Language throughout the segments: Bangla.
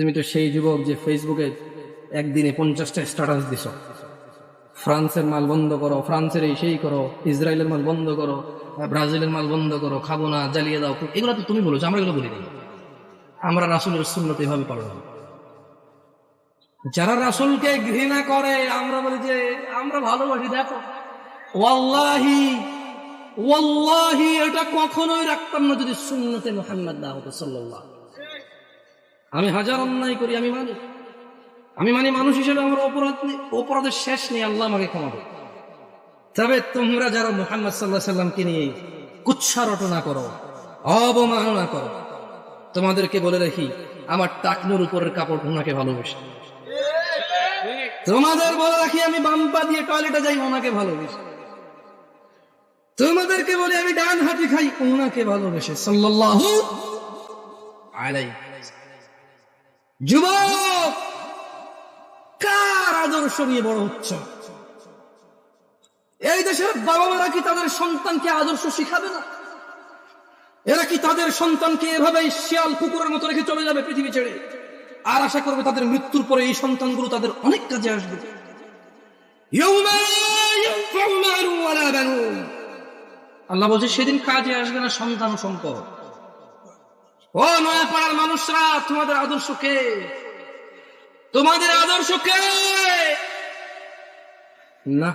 তুমি তো সেই যুবক যে ফেসবুকে একদিনে 50টা স্ট্যাটাস দিছ, ফ্রান্সের মাল বন্ধ করো, ফ্রান্সের এই সেই করো, ইসরায়েলের মাল বন্ধ করো, ব্রাজিলের মাল বন্ধ করো, খাবো না, জ্বালিয়ে দাও। এগুলো তো তুমি বলেছো, আমরা এগুলো বলি নাই। আমরা রাসূলের সুন্নত এভাবে পালন করি। যারা রাসূলকে ঘৃণা করে আমরা বলি যে আমরা ভালোবাসি। দেখো ওয়াল্লাহি ওয়াল্লাহি এটা কখনোই রাখতাম না যদি সুন্নতে মুহাম্মদ না হতো সাল্লাল্লাহু। আমি হাজার অন্যায় করি, আমি মানি মানুষ হিসেবে আমার অপরাধের শেষ নেই, আল্লাহ আমাকে ক্ষমা করো। তবে তোমরা যারা মুহাম্মদ সাল্লাল্লাহু আলাইহি সাল্লামকে নিয়ে কুৎসা রটনা করো, অবমাননা করো, তোমাদেরকে বলে রাখি আমার টাকনুর উপরের কাপড় ওনাকে ভালোবাসি। তোমাদের বলে রাখি আমি বাম পা দিয়ে টয়লেটে যাই, ওনাকে ভালোবাসি। তোমাদেরকে বলি আমি ডান হাতে খাই, ওনাকে ভালোবেসে সাল্লাল্লাহু আলাইহি। যুবক, কার আদর্শ নিয়ে বড় হচ্ছে? এই দেশের বাবা মারা কি তাদের সন্তানকে আদর্শ শিখাবে না? এরা কি তাদের সন্তানকে এভাবে শিয়াল কুকুরের মতো রেখে চলে যাবে পৃথিবী ছেড়ে, আর আশা করবে তাদের মৃত্যুর পরে এই সন্তানগুলো তাদের অনেক কাজে আসবে? আল্লাহ বলছে সেদিন কাজে আসবে না সন্তান সম্পদ। ও নয়াপাড়ার মানুষরা, তোমাদের আদর্শ কে? তোমাদের আদর্শ কে? না,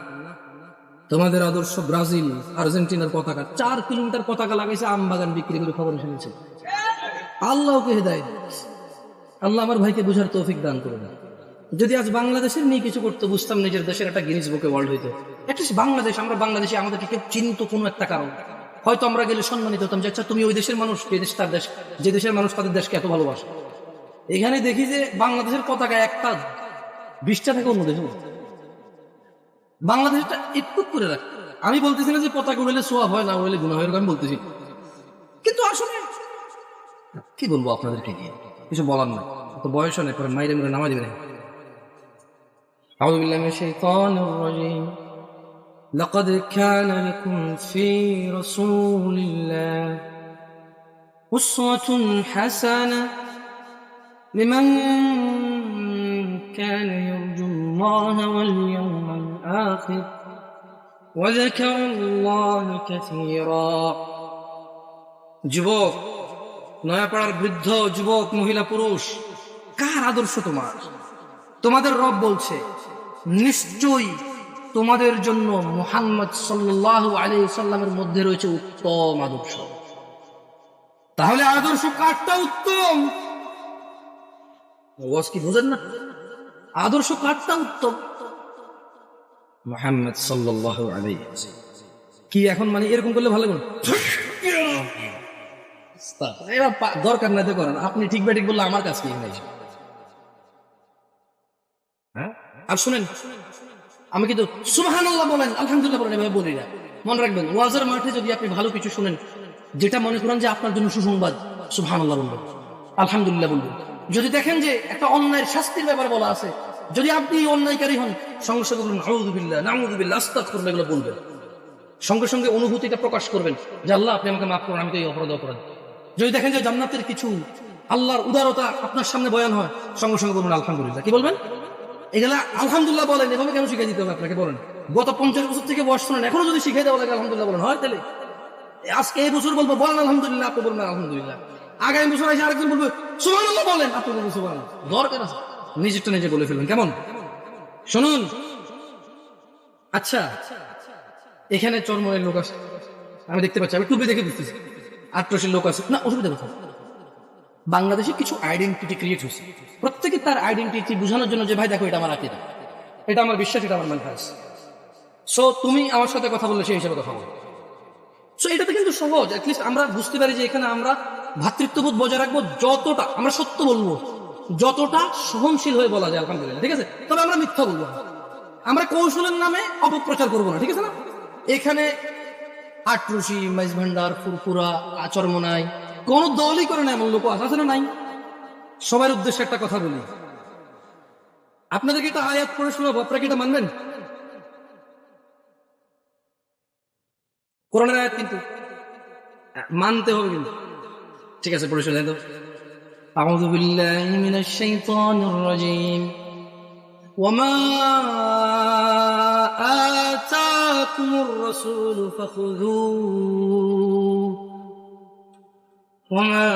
তোমাদের আদর্শ ব্রাজিল, আর্জেন্টিনার পতাকা। 4 কিলোমিটার পতাকা লাগাইছে, আম বাগান বিক্রি করে খবর শুনেছে। আল্লাহকে হেদায়েত, আল্লাহ আমার ভাইকে বুঝার তৌফিক দান করুন। যদি আজ বাংলাদেশের নিয়ে কিছু করতে বুঝতাম, নিজের দেশের একটা গিনিস বুকে ওয়ার্ল্ড হইতো। অ্যাটলিস্ট বাংলাদেশ, আমরা বাংলাদেশে আমাদেরকে কেউ চিনত কোনো একটা কারণ, হয়তো আমরা গেলে সম্মানিত হতাম যে আচ্ছা তুমি ওই দেশের মানুষ, যে দেশ তার দেশ, যে দেশের মানুষ তাদের দেশকে এত ভালোবাসে। এখানে দেখি যে বাংলাদেশের পতাকা একটা 20টা থেকে অন্য দেশে, বাংলাদেশটা একটু করে রাখ। আমি বলতেছি না যে পতাকা উড়েলে সোয়াব হয়, না উড়েলে গুনাহ হয়, আমি বলতেছি, কিন্তু আসলে কি বলবো আপনাদেরকে, কিছু বলার না, তো বয়স অনেক করে মাইরে মেরে নামা দিবে না। আউযু বিল্লাহি মিনাশ শাইতানির রাজীম। লাকাদ কানা লাকুম ফি রাসূলিল্লাহি উসওয়াতুন হাসানাহ লিমান কানা ইয়ারজুল্লাহ ওয়াল ইয়াওমাল আখির ওয়া যাকারাল্লাহা কাসীরা। যুবক, নয়াপাড়ার বৃদ্ধ, যুবক, মহিলা, পুরুষ, কার আদর্শ তোমার? তোমাদের রব বলছে নিশ্চয়ই তোমাদের জন্য মুহাম্মদ সাল্লাল্লাহু আলাইহি সাল্লামের মধ্যে রয়েছে উত্তম আদর্শ। তাহলে আদর্শ কারটা উত্তম? ওয়াজ কি বুঝেন না? আদর্শ কারটা উত্তম? মুহাম্মদ সাল্লাল্লাহু আলাইহি ওয়াসাল্লাম। কি এখন মানে এরকম করলে ভালো লাগে? এরা দরকার না তো করেন, আপনি ঠিক ব্যাঠিক বললে আমার কাছে কি নাই। হ্যাঁ, আর শুনেন, আমি কিন্তু সুবহানাল্লাহ বলেন, আলহামদুলিল্লাহ বলেন এভাবে বলি না। মনে রাখবেন, ওয়াজের মাঠে যদি আপনি ভালো কিছু শুনেন, যেটা মনে করেন যে আপনার জন্য সুসংবাদ, সুবহানাল্লাহ বলবেন, আলহামদুলিল্লাহ বলবেন। যদি দেখেন যে একটা অন্যায়ের শাস্তির ব্যাপার বলা আছে, যদি আপনি অন্যায়কারী হন, সঙ্গে সঙ্গে বলবেন আউযু বিল্লাহ, নাউযু বিল্লাহ, আস্তাগফিরুল্লাহ, এগুলো বলবেন। সঙ্গে সঙ্গে অনুভূতিটা প্রকাশ করবেন যে আল্লাহ আপনি আমাকে মাফ করুন, আমি তো এই অপরাধ। যদি দেখেন যে জান্নাতের কিছু, আল্লাহর উদারতা আপনার সামনে বয়ান হয়, সঙ্গে সঙ্গে বলবেন আলহামদুলিল্লাহ। কি বলবেন? এগুলা আলহামদুলিল্লাহ বলেন। এভাবে কেন শিখাই দিতে হবে আপনাকে? বলেন, গত 50 বছর থেকে বয়স শোনেন, এখনো যদি শিখাই দেওয়া লাগে আলহামদুলিল্লাহ বলেন, হয় তাহলে আজকে এই বছর বলবো বলেন আলহামদুলিল্লাহ, আপনি বলবেন আলহামদুলিল্লাহ। আগামী বছর এসে আরেকজন বলবে সুবহানাল্লাহ বলেন, আপনি বলবেন সুবহানাল্লাহ। দরকার আছে নিজেরটা নিজে বলে ফেলবেন। কেমন? শুনুন, আচ্ছা এখানে চরমনের লোক আছে, আমি দেখতে পাচ্ছি, আমি টুপি দেখে বুঝতেছি 800 লোক আছে, না অসুবিধা কোথাও? বাংলাদেশে কিছু আইডেন্টিটি ক্রিয়েট হয়েছে, প্রত্যেকে তার আইডেন্টিটি বোঝানোর জন্য যে ভাই দেখো এটা আমার আকীদা, এটা আমার বিশ্বাস, এটা আমার মানহাজ। সো তুমি আমার সাথে কথা বললে সেই হিসাবে কথা বলো। সো এটাতে কিন্তু সহজ, অ্যাটলিস্ট আমরা বুঝতে পারি যে এখানে আমরা ভ্রাতৃত্ববোধ বজায় রাখবো, যতটা আমরা সত্য বলবো, যতটা সহনশীল হয়ে বলা যায় আলহামদুলিল্লাহ, ঠিক আছে? তবে আমরা মিথ্যা বলবো না, আমরা কৌশলের নামে অপপ্রচার করবো না, ঠিক আছে না? এখানে আটরশি, মাইজ ভান্ডার, ফুরফুরা, আচরমনাই কোন দলই করে না এমন লোক আছে না? নাই। সবার উদ্দেশ্যে একটা কথা বলি, আপনাদেরকে একটা আয়াত পড়ে শোনাবো, আপনারা কি এটা মানবেন? কোরআনের আয়াত কিন্তু মানতে হবে, কিন্তু ঠিক আছে পড়ে শোনাই তো। আউযু বিল্লাহি মিনাশ শাইতানির রাজীম ওয়ামা আতাকুমুর রাসূলু ফাখুযুহু ওয়ামা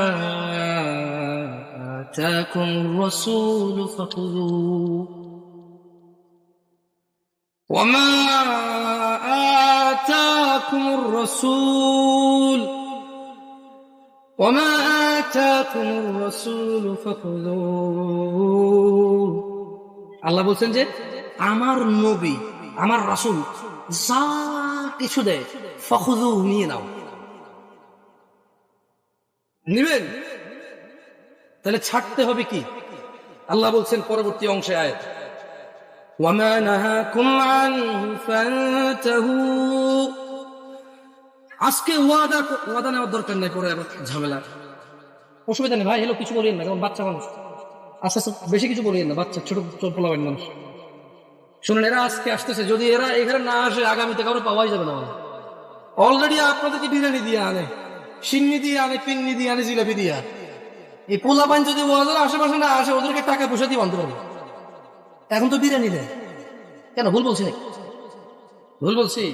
আতাকুমুর রাসূলু ফাখুযুহু ওয়ামা আতাকুমুর রাসূল وما آتاكم الرسول فخذوه আল্লাহ বলছেন যে আমার নবী আমার রাসূল যা কিছু দেয় ফাখুযুহু নিয়ে নাও। নিবেন তাহলে ছাড়তে হবে কি? আল্লাহ বলছেন পরবর্তী অংশে আয়াত ওয়ামা নাহাকুম আনহু ফান্তাহু। আজকে ওয়াদা নেওয়ার দরকার নেই, পরে আবার ঝামেলা, অসুবিধা নেই ভাই। হ্যালো কিছু বলিয়েন না, কারণ বাচ্চা মানুষ, আস্তে আস্তে বেশি কিছু বলিয়েন না, বাচ্চা ছোট পোলাবেন মানুষ। শুনুন, এরা আজকে আসতেছে, যদি এরা এখানে না আসে আগামীতে কারো পাওয়াই যাবে না। অলরেডি আপনাদেরকে বিরিয়ানি দিয়ে আনে, সিন্নি দিয়ে আনে, পিন্নি দিয়ে আনে, জিলাপি দিয়ে। এই পোলাপান যদি ওদের আশেপাশে না আসে, ওদেরকে টাকা পয়সা দিয়ে আনতে পারবে। এখন তো বিরিয়ানি দেয় কেন? ভুল বলছি নাকি? ভুল বলছি?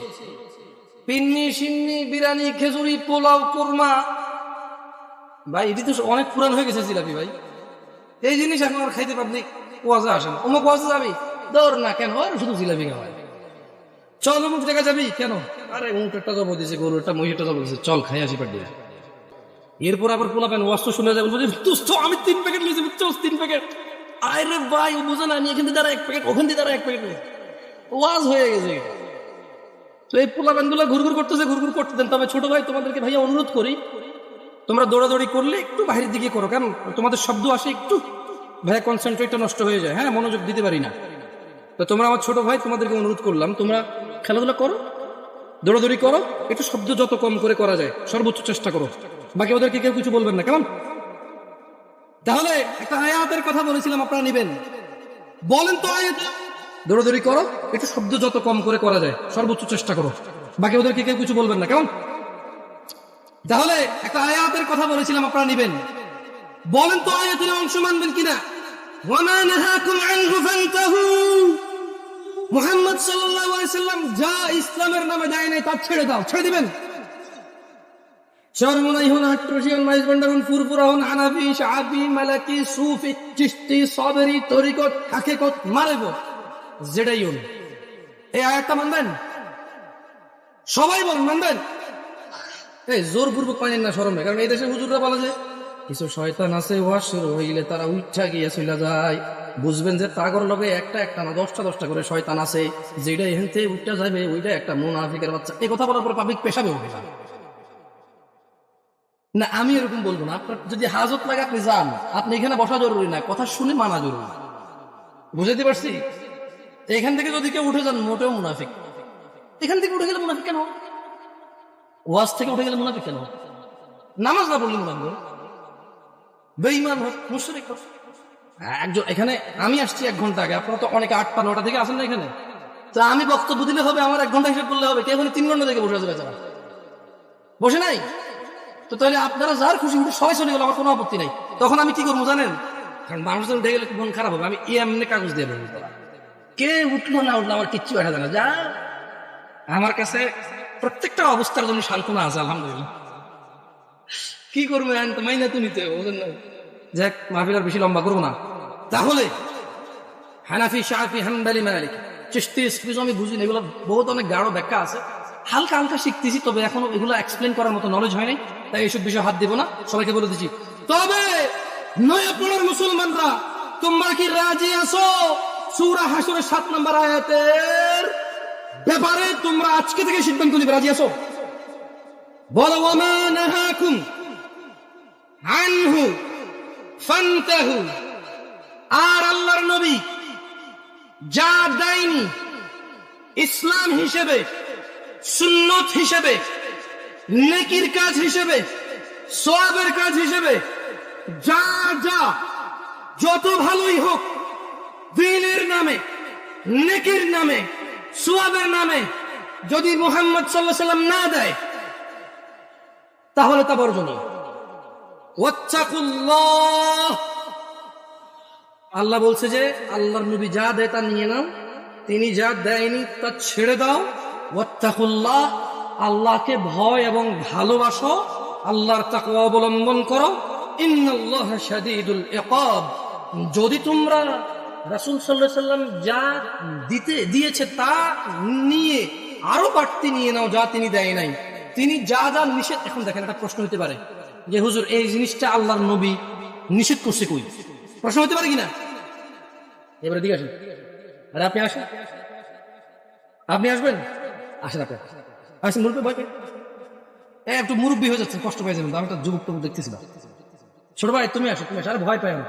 পিন্নি, সিন্নি, বিরিয়ানি, খেজুরি, পোলাও, কোরমা, ভাই এটি তো অনেক পুরান হয়ে গেছে জিলাপি ভাই। এই জিনিস এখন আর খাইতে পারবি ওয়াজে আসে না। অমুক ওয়াজে যাবি, দৌড় না কেন? আর শুধু জিলাপি খাওয়ায়। চল অমুক জায়গা যাবি কেন? আরে উঁটেরটা জব দিয়েছে, গরুটা মহিষটা জব দিয়েছে, চল খাই আসি পাঠিয়ে। এরপর আবার পোলাপেন ওয়াজ শুনে যাবেন, আমি 3 প্যাকেট নিয়েছি, বুঝছো 3 প্যাকেট। আরে ভাই ও বুঝে না, আমি এখান থেকে 1 প্যাকেট, ওখান থেকে 1 প্যাকেট, ওয়াজ হয়ে গেছে। তো এই পোলাপেন গুলো ঘুরঘুর করতেছে, ঘুরঘুর করতে দেন। তবে ছোট ভাই তোমাদেরকে ভাইয়া অনুরোধ করি, তোমরা দৌড়াদৌড়ি করলে একটু বাইরের দিকে করো, কারণ তোমাদের শব্দ আসে একটু, ভাইয়া কনসেন্ট্রেটটা নষ্ট হয়ে যায়। হ্যাঁ, মনোযোগ দিতে পারি না। তো তোমরা আমার ছোট ভাই, তোমাদেরকে অনুরোধ করলাম, তোমরা খেলাধুলা করো, দৌড়াদৌড়ি করো, একটু শব্দ যত কম করে করা যায় সর্বোচ্চ চেষ্টা করো। বাকি ওদেরকে কেউ কিছু বলবেন না, কেমন? তাহলে একটা আয়াতের কথা বলেছিলাম, আপনারা নিবেন, বলেন তো আয়াত। দৌড়াদৌড়ি করো, একটু শব্দ যত কম করে করা যায় সর্বোচ্চ চেষ্টা করো। বাকি ওদেরকে কেউ কিছু বলবেন না, কেমন? তাহলে একটা আয়াতের কথা বলেছিলাম, আপনারা নিবেন, বলেন তো আয়াতের অংশ মানবেন কিনা? ওয়ামা নাহাকুম আনহু ফান্তাহু। মুহাম্মদ সাল্লাল্লাহু আলাইহি সাল্লাম যা ইসলামের নামে দেয় নাই তা ছেড়ে দাও, ছেড়ে দিবেন। শরমুনাই হন, আট্রসিয়ন, মাইজবান্ডার হন, ফুরফুরা হন, হানাফি, শাফি, মালাকি, সুফি, চিশতি, সাবরি, তরিকত, হাকিকত, মারেফত, যেটাই হন, এই আয়াতটা মানবেন? সবাই বলেন মানবেন? এই জোরপূর্বক মানেন না, শরম নেই। কারণ এই দেশে হুজুররা বলে যে কিছু শয়তান আছে, ওয়াজ শুরু হইলে তারা উঠা গিয়ে চলে যায়। বুঝবেন যে তাগর লগে একটা না 10টা করে শয়তান আছে, যেটা এখান থেকে উঠা যাবে ওইটা একটা মুনাফিকের বাচ্চা। এই কথা বলার পর পাবলিক পেশাবে উঠে যাবে না। আমি এরকম বলবো না। আপনার যদি হাজত লাগে আপনি যান, আপনি এখানে বসা জরুরি না, কথা শুনে মানা জরুরি। বুঝাতে পারছি? এখান থেকে যদি কেউ উঠে যান, মোটেও মুনাফিক। এখান থেকে উঠে গেলে মুনাফিক কেন? ওয়াজ থেকে উঠে গেলে মুনাফিক কেন? নামাজ না পড়লে মুনাফিক, বেঈমান হোক, মুশরিক হোক। একজন এখানে আমি আসছি 1 ঘন্টা আগে, আপনারা তো অনেকে 8টা 9টা থেকে আসেন না এখানে। তো আমি বক্তব্য দিলে হবে, আমার 1 ঘন্টা হিসেব করলে হবে? কেউ 3 ঘন্টা থেকে বসে আছে, বেচারা বসে নাই। তো তাহলে আপনারা যার খুশি উঠে সবাই চলে গেল, আমার কোনো আপত্তি নাই। তখন আমি কি করবো জানেন? কারণ মানুষজন উঠে গেলে মন খারাপ হবে। আমি এমনি কাগজ দিয়ে দেবো, কে উঠলো না উঠলো আমার কিচ্ছু দেখা যায় না। যা আমার কাছে প্রত্যেকটা অবস্থার জন্য সান্ত্বনা আছে, আলহামদুলিল্লাহ। কি করবো তো মাইনা তো নিতে হবে, বুঝলেন না? যাক, মাহফিল আর বেশি লম্বা করবো না। তাহলে হানাফি, শাফি, হাম্বলি, মালিক, চিশতি, সুফি আমি বুঝি না, এগুলো বহুত অনেক গাঢ় ব্যাখ্যা আছে। হালকা হালকা শিখতেছি, তবে এখনো এগুলো এক্সপ্লেন করার মতো নলেজ হয় নাই, তাই এইসব বিষয়ে হাত দিব না, সবাইকে বলে দিচ্ছি। তবে নয়া পড়ার মুসলমানরা, তোমরা কি রাজি আছো সূরা হাশরের 7 নম্বর আয়াতের ব্যাপারে? তোমরা আজকে থেকে সিদ্ধান্ত নিবে, রাজি আছো? বলো, ওয়ামা নাহাকুম আনহু ফান্তাহু। আর আল্লাহর নবী যা দেয়নি ইসলাম হিসেবে, সুন্নত হিসেবে, নেকির কাজ হিসেবে, সওয়াবের কাজ হিসেবে, যা যা যত ভালোই হোক, দ্বীনের নামে, নেকির নামে, সওয়াবের নামে যদি মুহাম্মদ সাল্লাল্লাহু আলাইহি ওয়াসাল্লাম না দেয়, তাহলে তা বর্জনীয়। ওয়াত্তাকুল্লাহ, আল্লাহ বলছে যে আল্লাহর নবী যা দেয় তা নিয়ে নাও, তিনি যা দেয়নি তা ছেড়ে দাও। ওয়াত্তাকুল্লাহ, আল্লাহকে ভয় এবং ভালোবাসো, আল্লাহর তাকওয়া অবলম্বন করো। ইন্নাল্লাহা শাদীদুল ইকাব, যদি তোমরা রাসূল সাল্লাল্লাহু আলাইহি সাল্লাম যা দিয়েছে তা নিয়ে আরো বাড়তি নিয়ে নাও যা তিনি দেয় নাই, তিনি যা যা নিষেধ। এখন দেখেন একটা প্রশ্ন হতে পারে যে হুজুর এই জিনিসটা আল্লাহর নবী নিষেধ করছে কই, প্রশ্ন হতে পারে কিনা? এবারে দিকে আসেন, আরে আপনি আসেন, আপনি আসবেন, আসেন, আপনি আসেন। মুরব্বী ভয় পেয়ে একটু মুরব্বী হয়ে যাচ্ছে, কষ্ট পেয়ে যাবেন। আমি একটা যুবক টুবক দেখতেছিলাম। ছোট ভাই তুমি আসো, তুমি আসো, আর ভয় পাই না।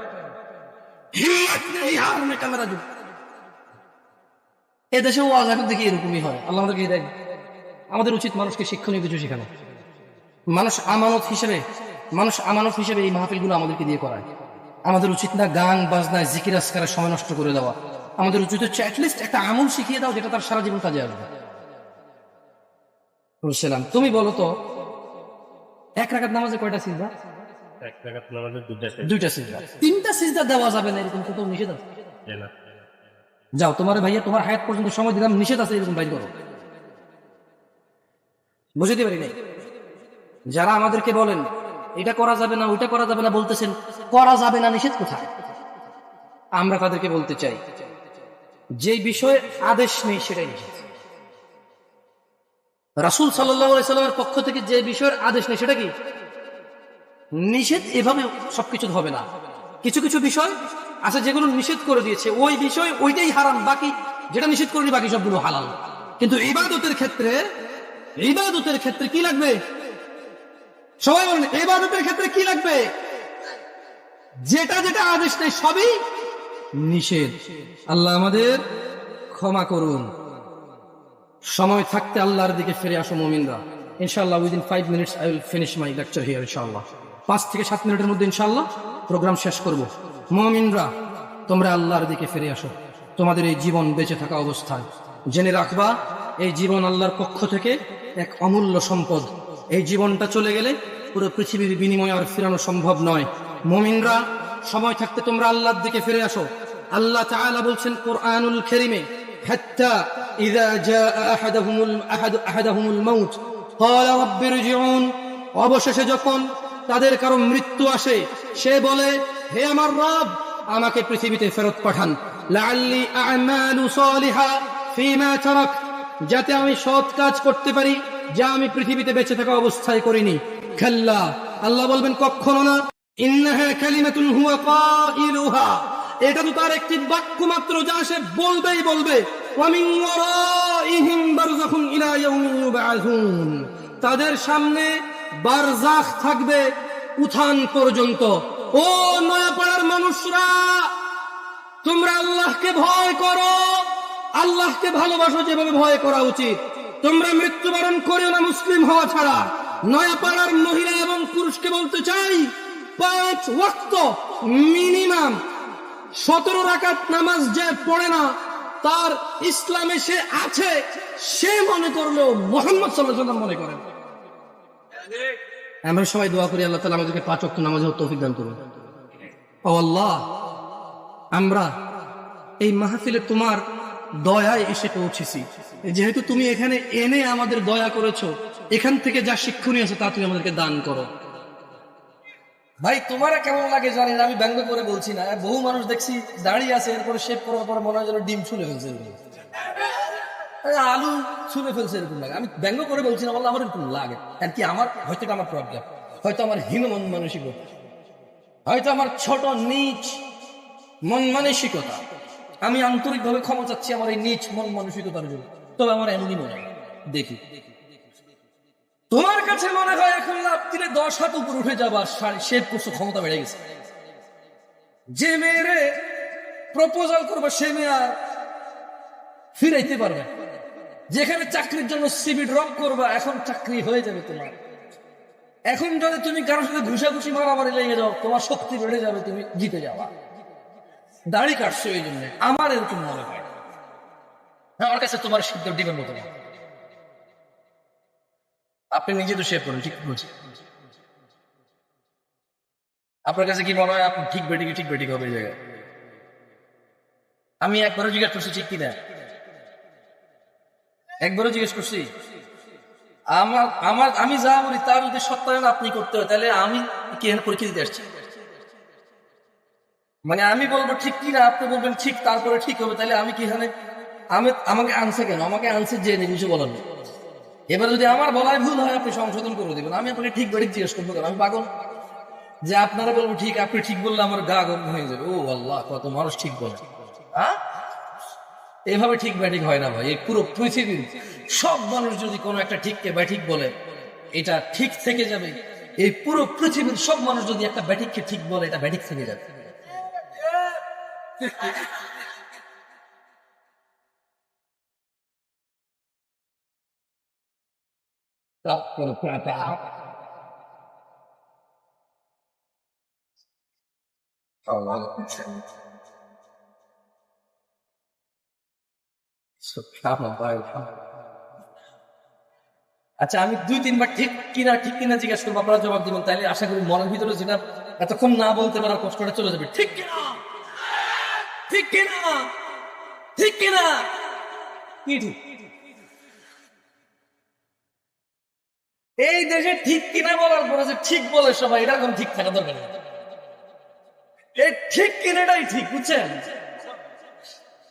এ দেশে ওয়াজ এখন দেখি এরকমই হয়। আল্লাহ আমাদেরকে দেয়, আমাদের উচিত মানুষকে শিক্ষণীয় কিছু শেখানো। মানুষ আমানত হিসেবে এই মাহফিলগুলো আমাদেরকে দিয়ে করায়। আমাদের উচিত না গান বাজনায় জিকির আজকারের সময় নষ্ট করে দেওয়া। আমাদের উচিত হচ্ছে অ্যাটলিস্ট একটা আমল শিখিয়ে দাও যেটা তার সারা জীবন কাজে আসবে। বুঝছিলাম। তুমি বলো তো, এক রাকাত নামাজে কয়টা সিজদা? এক রাকাত নামাজে দুইটা সিজদা। তিনটা সিজদা দেওয়া যাবে না এরকম কোথাও নিষেধ আছে? যাও, তোমার ভাইয়া তোমার হায়াত পর্যন্ত সময় দিলাম, নিষেধ আছে এরকম বাইর করো। বুঝতে পারি নাই। যারা আমাদেরকে বলেন এটা করা যাবে না ওইটা করা যাবে না, বলতেছেন করা যাবে না, নিষেধ কোথায়? আমরা তাদেরকে বলতে চাই যে বিষয়ে আদেশ নেই সেটাই নিষেধ। রাসূল সাল্লাল্লাহু আলাইহি সাল্লামের পক্ষ থেকে যে বিষয়ের আদেশ নেই সেটা কি নিষেধ? এভাবে সবকিছু হবে না। কিছু কিছু বিষয় আছে যেগুলো নিষেধ করে দিয়েছে, ওই বিষয় ওইটাই হারাম, বাকি যেটা নিষেধ করেনি বাকি সবগুলো হালাল। কিন্তু ইবাদতের ক্ষেত্রে কি লাগবে? সবাই বলেন, ইবাদতের ক্ষেত্রে কি লাগবে? যেটা যেটা আদেশ নেই সবই নিষেধ। আল্লাহ আমাদের ক্ষমা করুন। সময় থাকতে আল্লাহর দিকে ফিরে আসো মুমিনরা। ইনশাআল্লাহ within 5 minutes I will finish my lecture here ইনশাআল্লাহ। 5 থেকে 7 মিনিটের মধ্যে ইনশাআল্লাহ প্রোগ্রাম শেষ করব। মুমিনরা, তোমরা আল্লাহর দিকে ফিরে আসো তোমাদের এই জীবন বেঁচে থাকা অবস্থায়। জেনে রাখবা এই জীবন আল্লাহর পক্ষ থেকে এক অমূল্য সম্পদ। এই জীবনটা চলে গেলে পুরো পৃথিবীর বিনিময়ে আর ফেরানো সম্ভব নয়। মুমিনরা, সময় থাকতে তোমরা আল্লাহর দিকে ফিরে আসো। আল্লাহ তাআলা বলছেন কোরআনুল কারীমে, হাত্তা ইযা জাআ আহাদাহুমুল মাউত ক্বালা রাব্বিরজিউন, অবশেষে যখন তাদের কারো মৃত্যু আসে সে বলে, হে আমার রব, আমাকে পৃথিবীতে ফেরত পাঠান। লাআল্লি আ'মালু সালিহা ফীমা তারাক, যাতে আমি সৎ কাজ করতে পারি যা আমি পৃথিবীতে বেঁচে থাকা অবস্থায় করিনি। কাল্লা, আল্লাহ বলবেন কখনো না। ইন্নাহা কালিমাতুন হুয়া কাইলুহা, এটা তো তার একটি বাক্য মাত্র যা সে বলবেই বলবে। ওয়া মিন ওয়ারাইহিম বারযাখুন ইলা ইয়াউমি ইউবআসুন, তাদের সামনে বারজাখ থাকবে উত্থান পর্যন্ত। ও নয়াপাড়ার মানুষরা, তোমরা আল্লাহকে ভয় করো, আল্লাহকে ভালোবাসো যেভাবে ভয় করা উচিত। তোমরা মৃত্যুবরণ করিও না মুসলিম হওয়া ছাড়া। নয়াপাড়ার মহিলা এবং পুরুষকে বলতে চাই, 5 ওয়াক্ত মিনিমাম 17 রাকাত নামাজ যে পড়ে না তার ইসলামে সে আছে, সে মনে করলেও মুহাম্মদ সাল্লাল্লাহু আলাইহি ওয়াসাল্লাম মনে করেন। আমরা সবাই দোয়া করি আল্লাহ তাআলা আমাদেরকে 5 ওয়াক্ত নামাজের তৌফিক দান করুন। ও আল্লাহ, আমরা এই মাহফিলে তোমার দয়ায় এসে পৌঁছেছি। যেহেতু তুমি এখানে এনে আমাদের দয়া করেছো, এখান থেকে যা শিক্ষণীয় আছে তা তুমি আমাদেরকে দান করো। ভাই তোমারা কেমন লাগে জানি না, আমি ব্যঙ্গ করে বলছি না। বহু মানুষ দেখছি দাঁড়িয়ে আছে, এরপরে শেভ করার পর মনে হয় যেন ডিম ছুলে ফেলছে, আলু ছুলে ফেলছে, এরকম লাগে। আমি ব্যঙ্গ করে বলছি না, বললাম আমার এরকম লাগে। আর কি আমার হয়তো আমার প্রবলেম, হয়তো আমার হীন মন মানসিকতা, হয়তো আমার ছোট নিচ মন মানসিকতা। আমি আন্তরিকভাবে ক্ষমা চাচ্ছি আমার এই নিচ মন মানসিকতার জন্য। তবে আমার এমনই মনে হয়, দেখি তোমার কাছে মনে হয় এখন লাভ দিলে 10 হাত উপর উঠে যাবার শেভ করছো, ক্ষমতা বেড়ে গেছে। যে মেয়েরে প্রপোজাল করবা সে মেয়ে আর ফিরাইতে পারবে। যেখানে চাকরির জন্য সিভি ড্রপ করবা, এখন চাকরি হয়ে যাবে তোমার। এখন যদি তুমি কারোর সাথে ঘুষাঘুষি মারামারি লেগে যাও, তোমার শক্তি বেড়ে যাবে, তুমি জিতে যাওয়া। দাড়ি কাটছো এই জন্য, আমার এরকম মনে হয়। আমার কাছে তোমার সিদ্ধ ডিমের মতো না। আপনি নিজে তো শেভ করেন, ঠিক বলছি। আপনার কাছে কি মনে হয় আপনি ঠিক বেটিক হবে এই জায়গায়? আমি একবারও জিজ্ঞেস করছি ঠিক কিনা? একবারও জিজ্ঞেস করছি? আমি যা বলি তার যদি সত্যায়ন আপনি করতে হয়, তাহলে আমি কি এখানে পরীক্ষা দিতে আসছি? মানে আমি বলবো ঠিক কিনা, আপনি বলবেন ঠিক, তারপরে ঠিক হবে, তাহলে আমি কি এখানে আমাকে আনছে কেন? আমাকে আনছে যে কিছু বলার নেই। এবার যদি আমার বলায় ভুল হয় আপনি সংশোধন করে দেবেন, আমি আপনাকে ঠিক বেঠিক জিজ্ঞেস করবো কেন? আমি পাগল যে আপনারা বলবো ঠিক, আপনি ঠিক বললে আমার গা গরম হয়ে যাবে। ও আল্লাহ, কত মানুষ ঠিক বলে। এভাবে ঠিক ব্যাঠিক হয় না ভাই। এই পুরো পৃথিবীর সব মানুষ যদি কোনো একটা ঠিককে ব্যাঠিক বলে, এটা ঠিক থেকে যাবে। এই পুরো পৃথিবীর সব মানুষ যদি একটা ব্যাঠিককে ঠিক বলে, এটা ব্যাঠিক থেকে যাবে। আচ্ছা, আমি 2-3 বার ঠিক কিনা জিজ্ঞাসা করবো, আপনারা জবাব দিবেন, তাইলে আশা করি মনের ভিতরে যেটা এতক্ষণ না বলতে পারার কষ্টটা চলে যাবে। ঠিক কিনা? ঠিক কিনা? ঠিক কিনা? কি ঠিক? এই দেশে ঠিক কিনা বলার পরে যে ঠিক বলে সবাই, এটা এখন ঠিক থাকা দরকার নেই। এই ঠিক কিনাটাই ঠিক, বুঝছেন?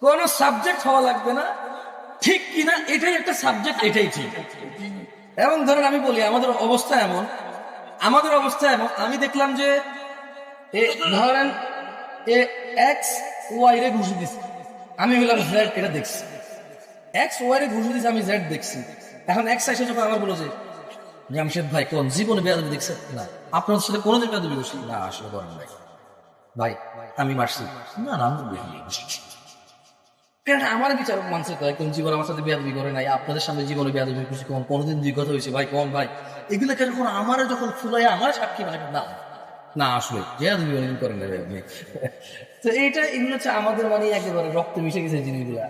কোন সাবজেক্ট হওয়া লাগবে না, ঠিক কিনা এটাই একটা সাবজেক্ট, এটাই ঠিক। এবং ধরেন আমি বলি আমাদের অবস্থা এমন, আমি দেখলাম যে ধরেন এক্স ওয়াই রে ঘুষি দিচ্ছে, আমি বললাম জেড, এটা দেখছি। এক্স ওয়াই রে ঘুষি দিচ্ছে, আমি জেড দেখছি। এখন এক্স এসে যখন আমার বলো যে জামশেদ ভাই কোন জীবনে বেয়াদবি দেখছে? না। আপনার সাথে কোনোদিন বেয়াদবি করছি? না, আসলে করেন ভাই। ভাই আমি মারছি? না না, আমি দেখিনি। কেন আমার বিচারক মানছে তো একদম জীবন আমার সাথে বেয়াদবি করে নাই, আপনাদের সামনে জীবনে বেয়াদবি করছি কোন? কোনোদিন বিগত হয়েছে ভাই? কোন ভাই? এগুলো কেন আমার যখন ফুলাই আমার সাক্ষী মানে না না, আসলে বেয়াদবি অনেকদিন করেন না আপনি। তো এগুলো হচ্ছে আমাদের মানে একেবারে রক্তে মিশে গেছে জিনিসগুলা।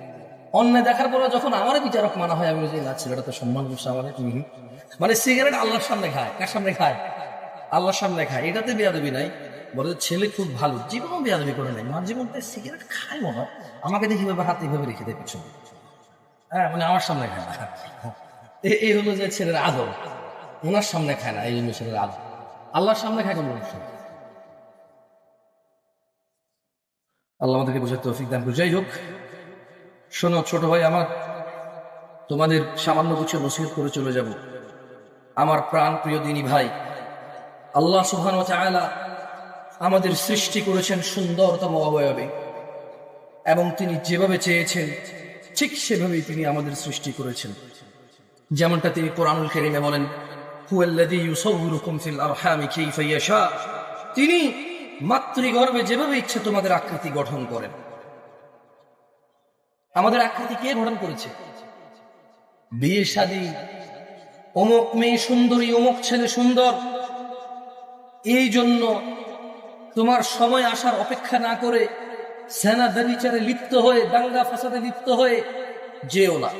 অন্যায় দেখার পরে যখন আমার বিচারক মানা হয়, আমি বলছি না, ছেলেটা তো সম্মান করছে আমাদের। মানে সিগারেট আল্লাহর সামনে খায়, কার সামনে খায়? আল্লাহর সামনে খায়, এটাতে বেয়াদবি নাই। বলে ছেলে খুব ভালো, জীবনও বেয়াদবি করে নাই, মার জীবনটা সিগারেট খায় মনে হয়, আমাকে দেখি এবার হাতে এভাবে রেখে দেয় পিছনে। হ্যাঁ, মানে আমার সামনে খায় না। এই হলো যে ছেলের আদর, ওনার সামনে খায় না, এই জন্য ছেলের আদর। আল্লাহর সামনে খায় কোন মানুষ? আল্লাহ আমাদেরকে বোঝার তৌফিক দান করুন। যাই হোক, শোনো ছোট ভাই আমার, তোমাদের সামান্য কিছু নসিহত করে চলে যাব। আমার প্রাণ প্রিয় দিনী ভাই, আল্লাহ সুবহানাহু ওয়া তাআলা আমাদের সৃষ্টি করেছেন সুন্দরতম অবয়বে, এবং তিনি যেভাবে চেয়েছেন ঠিক সেভাবেই তিনি আমাদের সৃষ্টি করেছেন। যেমনটা তিনি কোরআনুল কারীমে বলেন, হুয়াল্লাযী ইউসাউবিরুকুম ফিল আরহামি কাইফা ইয়াশা, তিনি মাতৃগর্ভে যেভাবে ইচ্ছে তোমাদের আকৃতি গঠন করেন। আমাদের আকৃতি কে গঠন করেছে? বিয়ে শাদী, অমুক মেয়ে সুন্দরী, অমুক ছেলে সুন্দর, এই জন্য তোমার সময় আসার অপেক্ষা না করে সেনা ব্যভিচারে লিপ্ত হয়ে, দাঙ্গা ফাসাদে লিপ্ত হয়ে যেও না।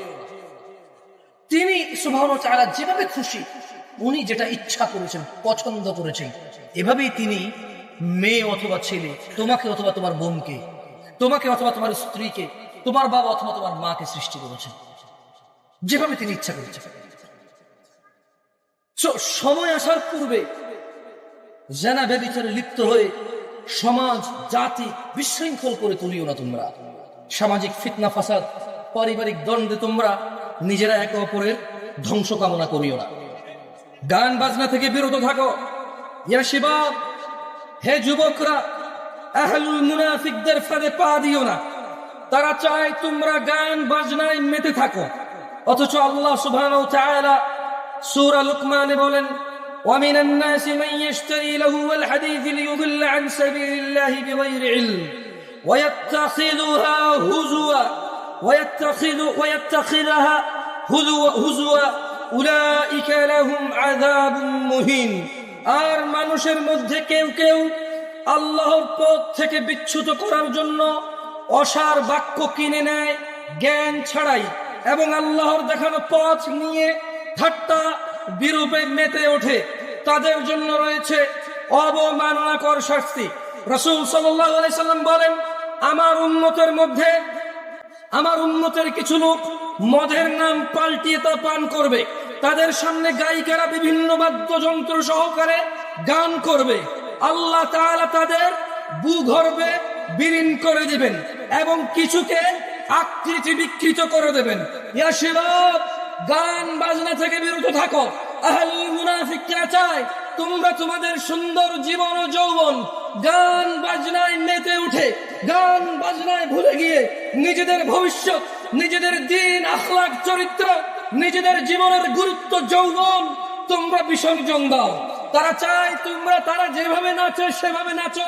তিনি সুবহানাহু ওয়া তাআলা যেভাবে খুশি, উনি যেটা ইচ্ছা করেছেন, পছন্দ করেছেন, এভাবেই তিনি মেয়ে অথবা ছেলে, তোমাকে অথবা তোমার বোনকে, তোমাকে অথবা তোমার স্ত্রীকে, তোমার বাবা অথবা তোমার মাকে সৃষ্টি করেছেন, যেভাবে তিনি ইচ্ছা করেছেন। সময় আসার পূর্বে জেনা ব্যভিচারে লিপ্ত হয়ে সমাজ জাতি বিশৃঙ্খল করে তুলিও না তোমরা। সামাজিক ফিতনা ফাসাদ, পারিবারিক দ্বন্দ্বে তোমরা নিজেরা একে অপরের ধ্বংস কামনা করিও না। গান বাজনা থেকে বিরত থাকো। ইয়া শিবাব, হে যুবকরা, আহলুল মুনাফিকদের ফাঁদে পা দিও না। তারা চায় তোমরা গান বাজনায় মেতে থাকো, অথচ আল্লাহ সুবহানাহু ওয়া তাআলা সূরা লুকমানে বলেন, ومن الناس من يشتري لهو الحديث ليضل عن سبيل الله بغير علم ويتخذها هزوا أولئك لهم عذاب مهين। আর মানুষের মধ্যে কেউ কেউ আল্লাহর পথ থেকে বিচ্যুত করার জন্য অসার বাক্য কিনে নেয় জ্ঞান ছাড়াই, এবং আল্লাহর দেখানো পথ নিয়ে ঠাট্টা বিরূপে মেতে ওঠে। তাদের জন্য রয়েছে অবমাননাকর শাস্তি। রাসূল সাল্লাল্লাহু আলাইহি সাল্লাম বলেন, আমার উম্মতের কিছু লোক মদের নাম পাল্টিয়ে তা পান করবে, তাদের সামনে গায়িকারা বিভিন্ন বাদ্যযন্ত্র সহকারে গান করবে, আল্লাহ তাআলা তাদের ভূগর্ভে বিলীন করে দিবেন এবং কিছুকে আকৃতি বিকৃত করে দেবেন। ইয়া শিবাব, গান বাজনা থেকে বিরত থাকো। আহলুল মুনাফিকরা চায় তোমরা তোমাদের সুন্দর জীবন ও যৌবন গান বাজনায় মেতে উঠে, গান বাজনায় ভুলে গিয়ে নিজেদের ভবিষ্যৎ, নিজেদের দিন, আখলাক, চরিত্র, নিজেদের জীবনের গুরুত্ব, যৌবন তোমরা বিসর্জন দাও। তারা চায় তারা যেভাবে নাচে সেভাবে নাচো,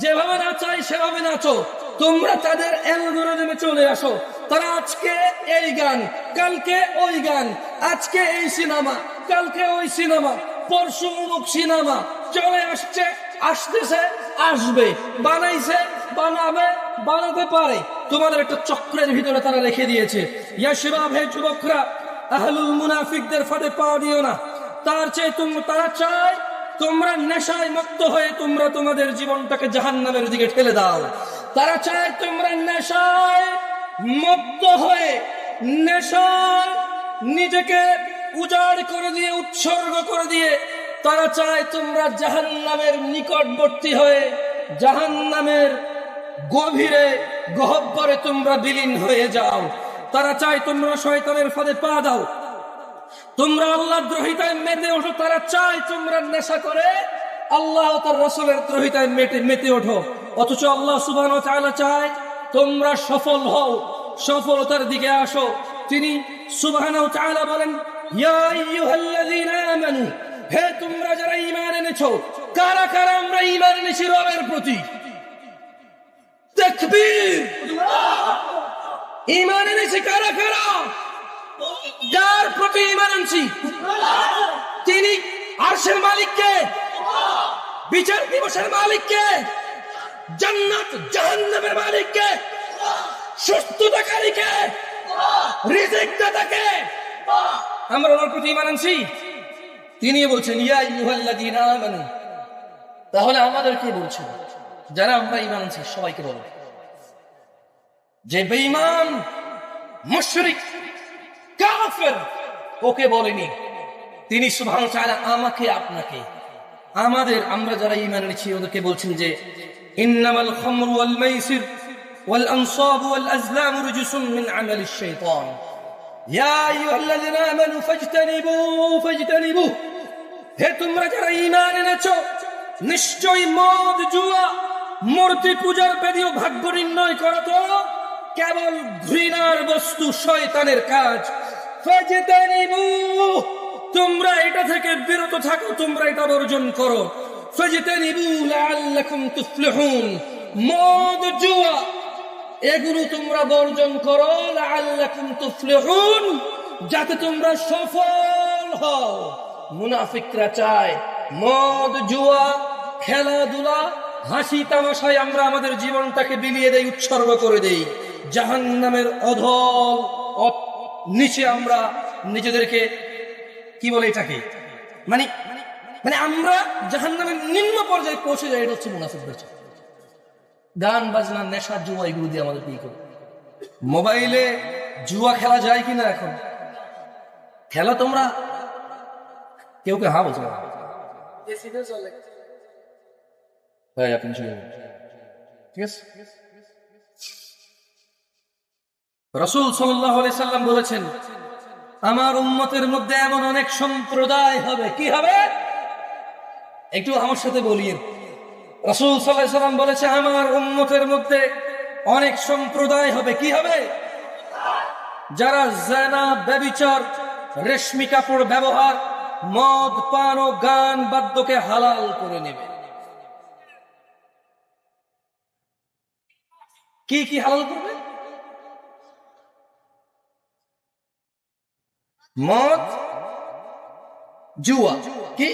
যেভাবে নাচায় সেভাবে নাচো। তোমরা তাদের অ্যালগরিদমে চলে আসো। তারা আজকে এই গান, কালকে ওই গান, আজকে এই সিনেমা, কালকে ওই সিনেমা, পরশু অমুক সিনেমা চলে আসছে, আসতেছে, আসবে, বানাইছে, বানাবে, বানাতে পারে। তোমাদের একটা চক্রের ভিতরে তারা রেখে দিয়েছে। ইয়া শিবাব, হে যুবকরা, আহলুল মুনাফিকদের ফাঁদে পা দিও না। তারা চায় তোমরা নেশায় মত্ত হয়ে তোমরা তোমাদের জীবনটাকে জাহান্নামের দিকে ঠেলে দাও। তারা চায় তোমরা নেশায় মত্ত হয়ে, নেশায় নিজেকে উজাড় করে দিয়ে, উৎসর্গ করে দিয়ে তারা চায় তোমরা জাহান্নামের নিকটবর্তী হয়ে, জাহান্নামের গভীরে, গহ্বরে তোমরা বিলীন হয়ে যাও। তারা চায় তোমরা শয়তানের ফাঁদে পা দাও, তোমরা আল্লাহ দ্রোহিতায় মেতে ওঠো। তারা চায় তোমরা নেশা করে আল্লাহ তার রাসূলের দ্রোহিতায় মেতে ওঠো। অথচ আল্লাহ সুবহানাহু ওয়া তাআলা চায় তোমরা সফল হও, সফলতার দিকে আসো। তিনি সুবহানাহু ওয়া তাআলা বলেন, ইয়া আইয়ুহাল্লাযীনা আমানু, হে তোমরা যারা ঈমান এনেছো। কারা কারা আমরা ঈমান এনেছি রবের প্রতি? তাকবীর! ঈমান এনেছি কারা কারা? যার প্রতি ঈমান আনছি তিনি আরশের মালিককে, বিচার দিবসের মালিককে, জান্নাত জাহান্নামের মালিককে, সুস্থতাকারীকে, রিজিক দাতাকে আমরা ওনার প্রতি ঈমান আনছি। তিনি বলছেন, ইয়া আইয়ুহাল্লাযীনা আমানু। তাহলে আমাদেরকে বলছেন, যারা আমরা ঈমান আনছি সবাইকে বলো। যে বেঈমান, মুশরিক, কাফের, ওকে বলেনি। তিনি সুবহানাহু ওয়া তাআলা আমাকে, আপনাকে, আমরা যারা ঈমান এনেছি ওদেরকে বলছেন যে ইন্নামাল খামরু ওয়াল মাইসির ওয়াল আনসাবু ওয়াল আজলামু রিজসুম মিন আমালিশ শাইতান ইয়া আইয়ুহাল্লাযীনা আমানু ফাজতানিবু। হে তোমরা যারা ঈমান এনেছো, নিশ্চয়ই মদ, জুয়া, মূর্তি পূজার বেদী ও ভাগ্য নির্ণয় করা তো কেবল ঘৃণার বস্তু, শয়তানের কাজ। ফাজতানিবু, তোমরা এটা থেকে বিরত থাকো, তোমরা এটা বর্জন করো। ফাজতানিবু লাআল্লাকুম তুফলিহুন, মদ, জুয়া এগুলো তোমরা বর্জন করো। লাআল্লাকুম তুফলিহুন, যাতে তোমরা সফল হও। মুনাফিকরা চায় মদ, জুয়া, খেলাধুলা, হাসি তামাশায় আমরা আমাদের জীবনটাকে বিলিয়ে দেই, উৎসর্গ করে দেই। জাহান্নামের অধল নিচে আমরা নিজেদেরকে, কি বলে এটাকে, মানে আমরা জাহান্নামের নিম্ন পর্যায়ে পৌঁছে যাই। এটা হচ্ছে মুনাফিকদের। গান বাজনা, নেশা, জুয়া এগুলো দিয়ে আমাদের কি করে? মোবাইলে জুয়া খেলা যায় কিনা? এখন খেলা তোমরা কেউ হা বলছো আপনি ঠিক আছে। রাসূল সাল্লাল্লাহু আলাইহি সাল্লাম বলেছেন, আমার উম্মতের মধ্যে এমন অনেক সম্প্রদায় হবে। কি হবে? একটু আমার সাথে বলিয়েন। রাসূল সাল্লাল্লাহু আলাইহি সাল্লাম বলেছে, আমার উম্মতের মধ্যে অনেক সম্প্রদায় হবে। কি হবে? যারা জিনা, ব্যভিচার, রেশমি কাপড় ব্যবহার, মদ, পান ও গান বাদ্যকে হালাল করে নেবে। কি কি হালাল করবে? মদ, জুয়া, কি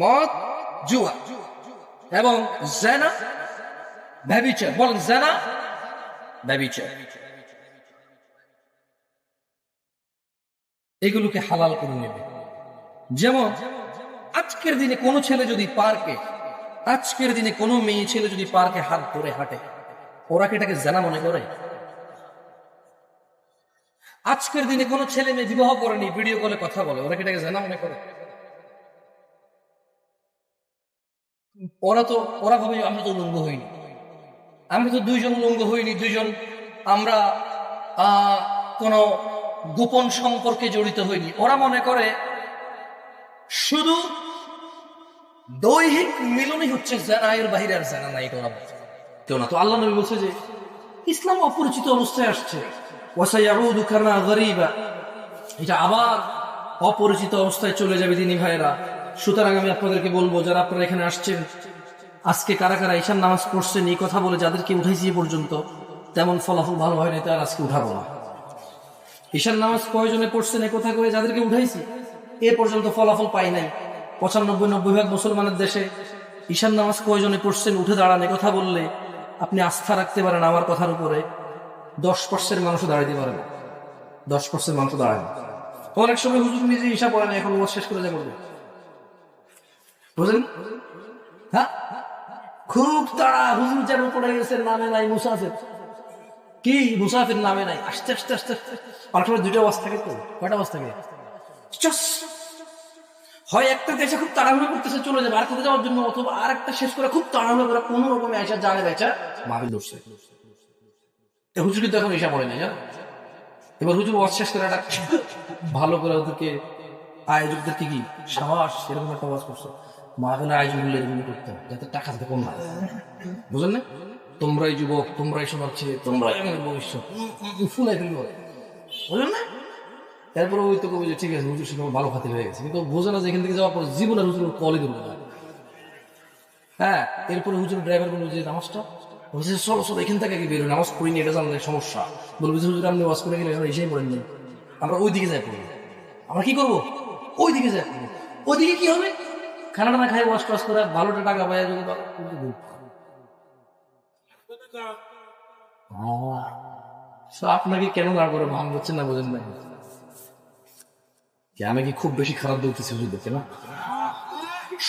মদ, জুয়া এবং জিনা, ব্যভিচার। বলেন জিনা, ব্যভিচার, এগুলোকে হালাল করে নেবে। যেমন আজকের দিনে কোনো ছেলে যদি পার্কে, আজকের দিনে কোনো মেয়ে ছেলে যদি পার্কে হাত ধরে হাঁটে, ওরা কি এটাকে জানা মনে করে? আজকের দিনে কোনো ছেলে মেয়ে বিবাহ করেনি, ভিডিও কলে কথা বলে, ওরা কি এটাকে জানা মনে করে? ওরা ভাবে আমরা তো লঙ্গ হইনি, আমরা তো দুইজন লঙ্গ হইনি, দুইজন আমরা কোন গোপন সম্পর্কে জড়িত হইনি। ওরা মনে করে শুধু দৈহিক মিলনই হচ্ছে জানা, এর বাহিরে আর জানা নাই কেউ না। তো আল্লাহ নবী বলছে যে ইসলাম অপরিচিত অবস্থায় আসছে, ওয়াসায়াউদু কামা গরিবা, এটা আবার অপরিচিত অবস্থায় চলে যাবে দিনী ভাইরা। সুতরাং আমি আপনাদেরকে বলবো, যারা আপনারা এখানে আসছেন, আজকে কারা কারা ঈশান নামাজ পড়ছেন, এই কথা বলে যাদেরকে উঠাইছি এ পর্যন্ত তেমন ফলাফল ভালো হয় না, তার আজকে উঠাবো না। ঈশান নামাজ কয়জনে পড়ছেন এ কথা করে যাদেরকে উঠাইছি এ পর্যন্ত ফলাফল পাই নাই। 95-90% মুসলমানের দেশে ঈশান নামাজ কয়জনে পড়ছেন উঠে দাঁড়ান এ কথা বললে আপনি আস্থা রাখতে পারেন আমার কথার উপরে 10% মানুষও দাঁড়াইতে পারে না। 10% মানুষ দাঁড়ায় না। অনেক সময় হুজুর নিজে ঈশা পড়ে না, এখন ওয়াজ শেষ করে যা করবে, বুঝলেন? হ্যাঁ, খুব তাড়া, হুজুর যেন পড়ে গেছে, নামে নাই মুসাফির। কি মুসাফির নামে নাই, আস্তে আস্তে আস্তে আস্তে। অনেক সময় 2টা ওয়াজ থাকে, তো কয়টা ওয়াজ থাকে? হয় একটা দেশে খুব তাড়াহুড়ো করতেছে চলে যাবে আর কোথাও যাওয়ার জন্য, অথবা আর একটা শেষ করে খুব তাড়াহুড়ো করে কোনো রকমে আইসা জানে বেচা মাহফিল ধরছে। হুজুর কিন্তু এখন ঈশা পড়ে নাই, জানো? এবার হুজুর ওয়াজ শেষ করে একটা ভালো করে ওদেরকে আয়োজকদেরকে কি সাবাস এরকম একটা ওয়াজ করছে, মাহফিলের আয়োজন গুলো এরকম করতে হবে যাতে টাকা থেকে কম হয়, বুঝলেন না? তোমরাই যুবক, তোমরাই সবার ছেলে, তোমরাই আমাদের ভবিষ্যৎ, ফুলাই ফেলবো, বুঝলেন না? তারপরে ওই তো কবি যে ঠিক আছে হুজুর সঙ্গে ভালো খাতির হয়ে গেছে, কিন্তু বোঝে না যে এখান থেকে যাওয়ার পর জীবন আর হুজুর কলই দেবো না। হ্যাঁ, এরপরে হুজুর ড্রাইভার বলবো যে নামাজটা বলছে চলো চলো এখান থেকে বেরো, নামাজ পড়িনি এটা জানলে সমস্যা। বলবো যে হুজুর আপনি ওয়াজ করে গেলে এসেই পড়েন নি, আমরা ওই দিকে যাই পড়বো। আমরা কি করবো? ওই দিকে যাই পড়বো। ওইদিকে কি হবে? খানাটা না খাই ওয়াশ টাশ করে ভালোটা টাকা পাই যদি আপনাকে কেন না করে ভাঙ হচ্ছে না, বোঝেন না? আমি কি খুব বেশি খারাপ বলতেছি হুজুর দেখে না?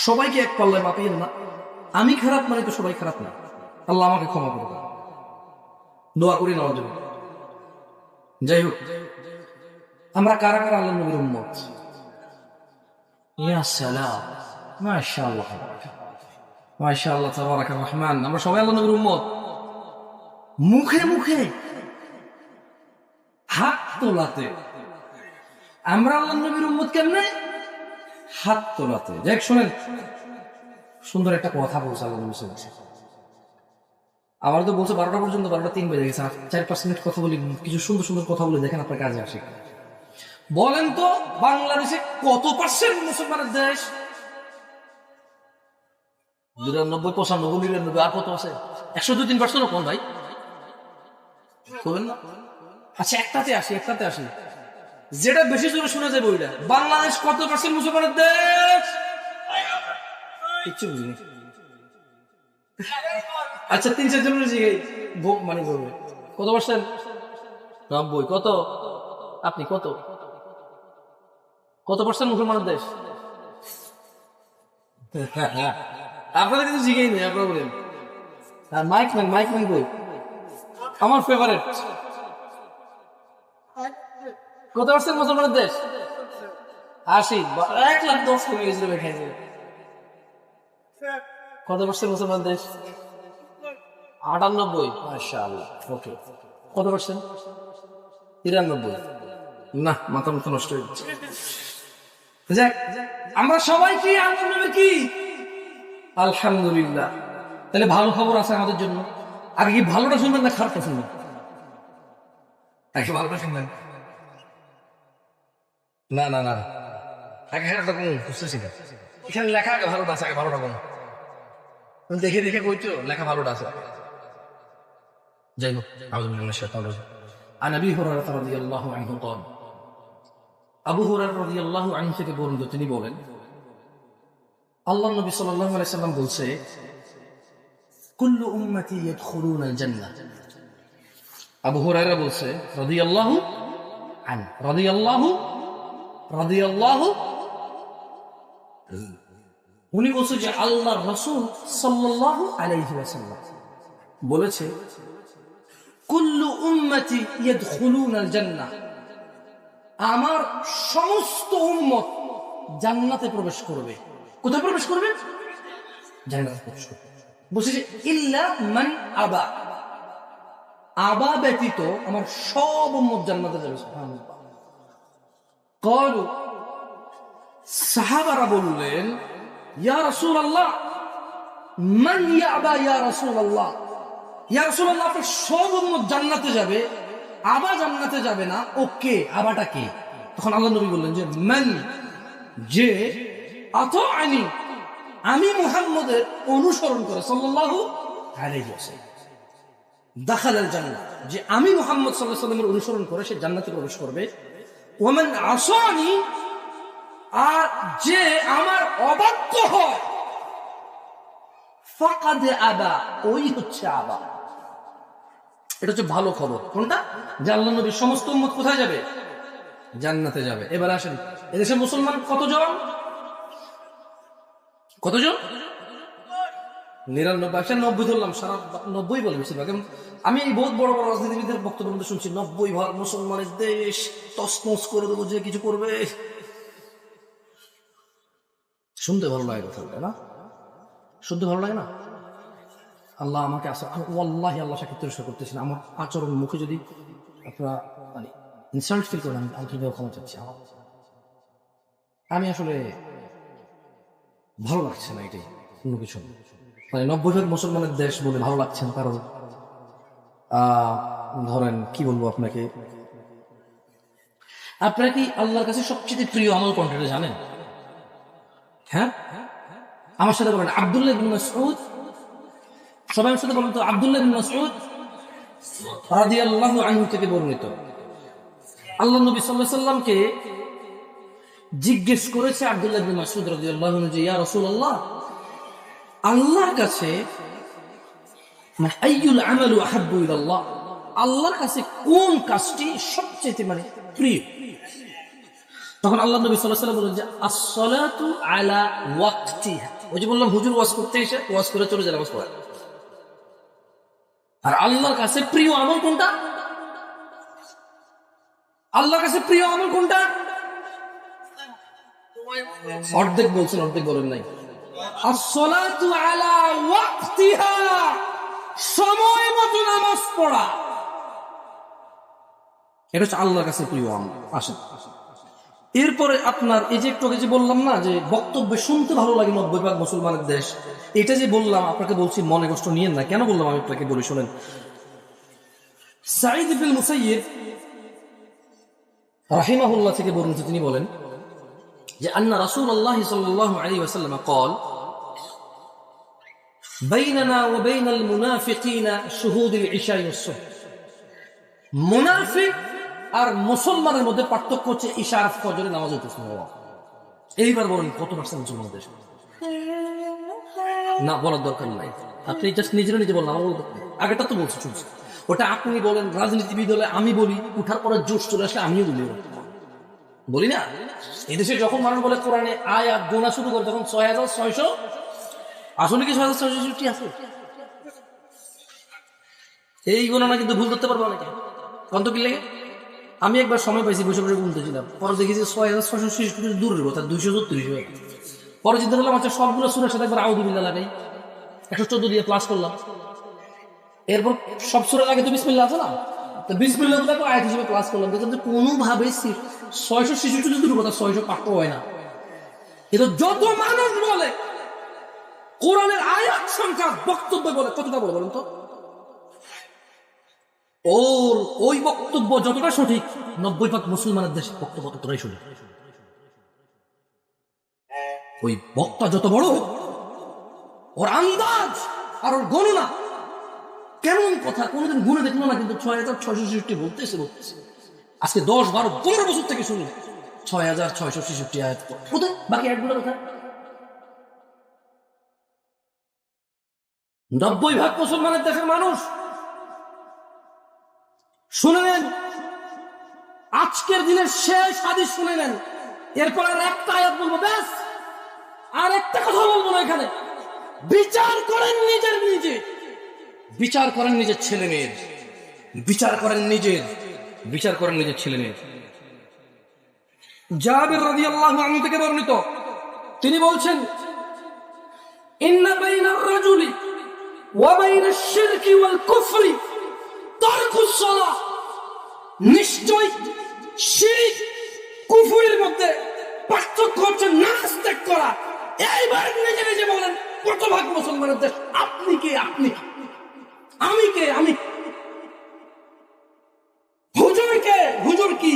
সবাইকে এক পাল্লায় মাপিয়ে না, আমি খারাপ মানে তো সবাই খারাপ না। আল্লাহ আমাকে ক্ষমা করে দেন, দোয়া করি নেওয়ার জন্য। যাই হোক, আমরা কারা কারা আল্লাহ নবীর উম্মত? ইয়া সালাম, মাশাআল্লাহ মাশাআল্লাহ তাবারাকার রহমান। আমরা সবাই আল্লাহ নবীর উম্মত। মুখে মুখে হাত তোলাতে আমরা আল্লাহ নবীর উম্মত কেমনে? হাত তোলাতে। যাই শোনেন, সুন্দর একটা কথা বলছে আল্লাহ নবী সাল্লাল্লাহু আলাইহি ওয়াসাল্লাম। আমার তো বলছে 12টা পর্যন্ত, 12টা 3 বেজে গেছে, 4-5 মিনিট কথা বলি, কিছু সুন্দর সুন্দর কথা বলে দেখেন আপনার কাজে আসে। বলেন তো বাংলাদেশে কত পার্সেন্ট মুসলমানের দেশ? 92, 95, 99, আর কত আছে? 102-3% কোন ভাই বলেন না? আচ্ছা একটাতে আসি, যেটা বেশি জোরে শোনা যায় বইটা, বাংলাদেশ কত পার্সেন্ট মুসলমানের দেশ? কিচ্ছু বুঝিনি। আচ্ছা 3-4 জনের জিগাই মানে বলবে কত পার্সেন্ট? 90। কত? আপনি কত পার্সেন্ট মুসলমানের দেশ? আপনাদের কিন্তু জিগাই নেই, আপনারা বলেন। আর মাইক ম্যান বই আমার ফেভারিট। কত পার্সেন্ট মুসলমানের দেশ? 80। 1,10,000 কমে গেছিল এখানে। কত পার্সেন্ট মুসলমান দেশ? 98। মাশাআল্লাহ, ওকে। কত পার্সেন্ট? 93। না, মাথা মতো নষ্ট হয়ে যাচ্ছে। যাক, আমরা সবাই কি আল্লাহর নবী কি? আলহামদুলিল্লাহ। তাহলে ভালো খবর আছে আমাদের জন্য। আগে কি ভালোটা শুনবেন না খারাপটা শুনবেন? আগে ভালোটা শুনবেন। না না না, আগে খারাপটা কোন বুঝতেছি না। এখানে লেখা আগে ভালোটা আছে, আগে ভালোটা কোন দেখে দেখে কইতো লেখা ভালোটা আছে। যাই হোক, আউযু বিল্লাহি মিনাশ শাইতানির রাজিম। আন আবি হুরায়রা রাদিয়াল্লাহু আনহু قال, আবু হুরায়রা রাদিয়াল্লাহু আনহু থেকে বর্ণিত, তিনি বলেন আল্লাহর নবী সাল্লাল্লাহু আলাইহি সাল্লাম বলছে, কুল্লু উম্মতি ইয়াদখুলুনাল জান্নাহ। আবু হুরায়রা বলছে রাদিয়াল্লাহু আনহু, রাদিয়াল্লাহু উনি বলছে যে আল্লাহর রাসূল সাল্লাল্লাহু আলাইহি ওয়াসাল্লাম বলেছে, কুল্লু উম্মতি ইয়াদখুলুনাল জান্নাহ, আমার সমস্ত উম্মত জান্নাতে প্রবেশ করবে। কোথায় প্রবেশ করবে? জান্নাতে প্রবেশ করবে। বলছে যে ইল্লা মান আবা, আবা ব্যতীত আমার সব উম্মত জান্নাতে যাবে। সুবহানাল্লাহ। ক্বালু, সাহাবারা বললেন, ইয়া রাসূলুল্লাহ, মান ইয়াবা ইয়া রাসূলুল্লাহ, ইয়া রাসূলুল্লাহ, আপনার সব উম্মত জান্নাতে যাবে, আবা জান্নাতে যাবে না, ওকে আবাটা কে? তখন আল্লাহ নবী বললেন যে মান, যে আতাআনি, আমি মুহাম্মদের অনুসরণ করে, সাল্লাল্লাহু আলাইহি ওয়াসাল্লাম, দাখালাল জান্নাহ, যে আমি মুহাম্মদ সাল্লাল্লাহু আলাইহি ওয়াসাল্লামের অনুসরণ করে সে জান্নাতে প্রবেশ করবে। ওয়া মান আসানি, আর যে আমার অবাধ্য হয়, ফাকাদ আবা, ওই হচ্ছে আবা। এটা হচ্ছে ভালো খবর। কোনটা? যে আল্লাহ নবীর সমস্ত উম্মত কোথায় যাবে? জান্নাতে যাবে। এবার আসেন, এদেশে মুসলমান কতজন? কতজন? 99। 90 ধরলাম, সারা 90 বলে বেশিরভাগ। আমি এই বহুত বড় বড় রাজনীতিবিদদের বক্তব্য শুনছি 90% মুসলমানের দেশ, তছনছ করে দেবো যে কিছু করবে। শুনতে ভালো লাগে কথা, না? শুনতে ভালো লাগে না? আল্লাহ আমাকে ওয়াল্লাহি আল্লাহ সাক্ষী তিরস্কার করতেছেন, আমার আচরণ মুখে যদি আপনারা মানে ইনসাল্ট ফিল করেন, আমি আলহামদুলিল্লাহ ক্ষমা চাচ্ছি। আমি আসলে ভালো লাগছে না, এটাই অন্য কিছু মানে 90% মুসলমানের দেশ বলে ভালো লাগছে না। কারণ ধরেন কি বলবো আপনাকে, আপনারা কি আল্লাহর কাছে সবচেয়ে প্রিয় আমল কোনটা জানেন? হ্যাঁ, আমার সাথে বলেন। আব্দুল্লাহ ইবনে মাসউদ, সবাই আমার সাথে বলেন তো। আব্দুল্লাহ ইবনে মাসউদ রাদিয়াল্লাহু আনহু থেকে বর্ণিত, আল্লাহ নবী সাল্লাল্লাহু আলাইহি সাল্লামকে জিজ্ঞেস করেছে আব্দুল্লাহ ইবনে মাসউদ রাদিয়াল্লাহু আনহু যে, ইয়া রাসূলুল্লাহ, আল্লাহর কাছে আইয়ুল আমালু আহাব্বু ইলাল্লাহ, আল্লাহর কাছে কোন কাজটি সবচেয়ে মানে প্রিয়? তখন আল্লাহ নবী সাল্লাল্লাহু আলাইহি ওয়াসাল্লাম বলেন যে as-সালাতু আলা ওয়াক্তিহা। ওই যে বললাম হুজুর ওয়াজ করতে এসে ওয়াজ করে চলে যায় নামাজ পড়া। আর আল্লাহর কাছে প্রিয় আমল কোনটা? আল্লাহর কাছে প্রিয় আমল কোনটা? অর্ধেক বলছেন, অর্ধেক বলেন নাই। as-সালাতু আলা ওয়াক্তিহা, সময় মতো নামাজ পড়া, এটা হচ্ছে আল্লাহর কাছে প্রিয় আমল। আসেন, এরপরে আপনার এই যে একটু আগে যে বললাম না যে বক্তব্য শুনতে ভালো লাগে 90% মুসলমানের দেশ, এটা যে বললাম আপনাকে বলছি মনে কষ্ট নিয়েন না। কেন বললাম আমি আপনাকে বলি, শোনেন। সাঈদ ইবনে মুসাইয়্যিব রাহিমাহুল্লাহ থেকে বর্ণিত, তিনি বলেন যে আন্না রাসূলুল্লাহ সাল্লাল্লাহু আলাইহি ওয়াসাল্লাম قال বাইনানা ওয়া বাইনাল মুনাফিকিনা শুহুদুল ইশা'i ওয়াস সুবহ। মুনাফিক আর মুসলমানের মধ্যে পার্থক্য হচ্ছে ইশা আর ফজরের নামাজ উপস্থিত হওয়া। এইবার বলেন কত পার্সেন্ট মুসলমান দেশ? না, বলার দরকার নাই, আপনি জাস্ট নিজেরা নিজে বলেন, আমার বলতে আগেটা তো বলছি শুনছি। ওটা আপনি বলেন, রাজনীতিবিদ হলে আমি বলি, উঠার পরে জোশ চলে আসলে আমিও বলি না। এদেশে যখন মানুষ বলে কোরআনে আয়াত গোনা শুরু করে তখন 6600, আসলে কি 6666 আছে? এই গণনা কিন্তু ভুল করতে পারবো অনেকে। কত কি লেগে? আমি একবার সময় পাইছি, বসে বসে গুনতেছিলাম, পরে দেখেছি 6666 দূরের কথা, 234 হয়ে। পরে চিন্তা করলাম আচ্ছা সবগুলো সুরের সাথে একবার আউযু বিল্লাহ লাগাই, 114 দিয়ে প্লাস করলাম। এরপর সব সুরের আগে তো বিসমিল্লাহ আছে না, তো বিসমিল্লাহ তো আয়াত হিসেবে প্লাস করলাম। দেখলাম যে কোনোভাবেই 666 দূরের কথা 600 পাঠ্য হয় না। কিন্তু যত মানুষ বলে কোরআনের আয়াত সংখ্যা বক্তব্য বলে, কতটা বলে বলেন তো? ওর ওই বক্তব্য যতটা সঠিক, 90% মুসলমানের দেশে বক্তব্য ততটাই সঠিক। ওই বক্তা যত বড়, ওর আন্দাজ আর ওর গণনা কেমন কথা কোনোদিন গুনে দেখলো না, কিন্তু 6666 বলতেছে। আজকে 10, 12, 15 বছর থেকে শুনি 6666 আয়াত। কোথায় বাকি আয়াতগুলো? কোথায়? 90% মুসলমানের দেশের মানুষ শুনে নেন, আজকের দিনের শেষ হাদিস শুনে নেন, এরপর আর একটা আয়াত বলবো ব্যাস, আর একটা কথা বলবো না এখানে, বিচার করেন নিজের নিজে, বিচার করেন নিজের ছেলে মেয়ের, বিচার করেন নিজের ছেলে মেয়ের। জাবের রাদিয়াল্লাহু আনহু থেকে বর্ণিত, তিনি বলছেন, ইন্না বাইনার রাজুলি ওয়া বাইনাশ শিরকি ওয়াল কুফরি তারকুস সালাহ, নিশ্চয় শিরক কুফরের মধ্যে পার্থক্য হচ্ছে নামাজ ত্যাগ করা। এইবার নিজে নিজে বলেন, কত ভাগ মুসলমানের দেশ, আপনি কে, আপনি আমি কে, আমি হুজুর কে, হুজুর কি,